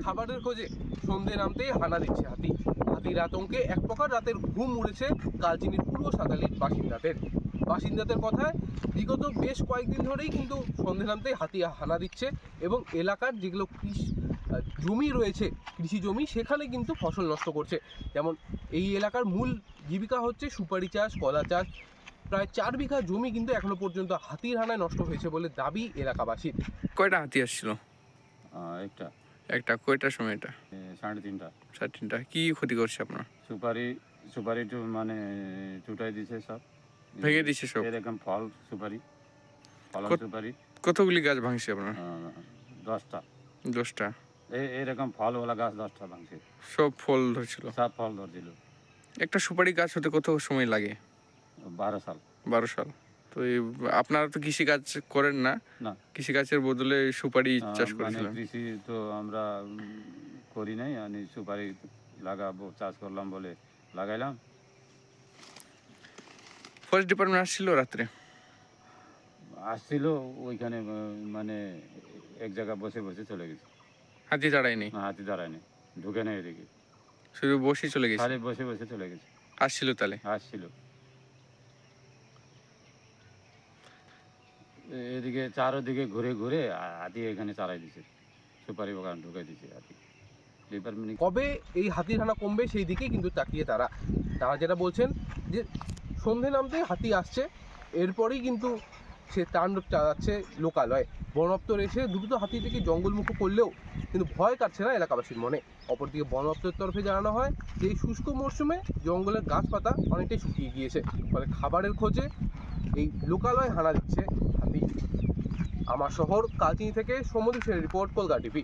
খাবারের খোঁজে সন্ধে নামতেই হানা দিচ্ছে হাতি। হাতির আতঙ্কে এক প্রকার রাতের ঘুম উড়েছে কালচিনির পূর্ব সাতালির বাসিন্দাদের কথায় বিগত বেশ কয়েকদিন ধরেই কিন্তু সন্ধে নামতেই হাতি হানা দিচ্ছে এবং এলাকার যেগুলো জমি রয়েছে, কৃষি জমি, সেখানে কিন্তু ফসল নষ্ট করছে। যেমন এই এলাকার মূল জীবিকা হচ্ছে সুপারি চাষ, কলা চাষ। প্রায় 4 বিঘা জমি কিন্তু এখনো পর্যন্ত হাতির হানায় নষ্ট হয়েছে বলে দাবি এলাকাবাসীর। কয়টা হাতি আসছিল? একটা কয়টার সময়? এটা 3:30টা। কি ক্ষতি করছে আপনার? সুপারি মানে চুটাই দিছে, সব ভেঙে দিছে সব। এরকম ফল সুপারি কতগুলি গাছ ভাঙছে আপনার? 10টা। এরকম ফলওয়ালা গাছ 10টা ভাঙছে। সব ফল ধরছিল? সব ফল ধরছিল। একটা সুপারি গাছ হতে কত সময় লাগে? 12 সাল। তো আপনারা তো কৃষি কাজ করেন না? না, কৃষি কাজের বদলে সুপারি চাষ করেছিলেন? কৃষি তো আমরা করি নাই, আমি সুপারি লাগাবো চাষ করলাম বলে লাগাইলাম। ফরেস্ট ডিপার্টমেন্ট আসছিল রাত্রে? আসছিল, ওইখানে মানে এক জায়গায় বসে বসে চলে গেছে। হাতি দাঁড়ায়নি? হাতি দাঁড়ায়নি, ঢুকে নেই এদিকে, শুধু বসে চলে গেছে? খালি বসে বসে চলে গেছে। আসছিল তাহলে? আসছিল। এদিকে চারোদিকে ঘুরে ঘুরে হাতি এখানে চালাই দিছে, সুপারি বাগান ঢুকে দিছে হাতি। কবে এই হাতির হানা কমবে সেই দিকেই কিন্তু তাকিয়ে তারা যেটা বলছেন যে সন্ধে নামতে হাতি আসছে, এরপরেই কিন্তু সে তাণ্ডব চালাচ্ছে লোকালয়ে। বন দপ্তর এসে দ্রুত হাতিটিকে জঙ্গলমুক্ত করলেও কিন্তু ভয় কাটছে না এলাকাবাসীর মনে। অপরদিকে বন দপ্তরের তরফে জানানো হয় যে এই শুষ্ক মরশুমে জঙ্গলের গাছপাতা অনেকটাই শুকিয়ে গিয়েছে, ফলে খাবারের খোঁজে এই লোকালয়ে হানা দিচ্ছে হাতি। আমার শহর কালচিনি থেকে সমুদ্র সেনের রিপোর্ট, কলকাতা টিভি।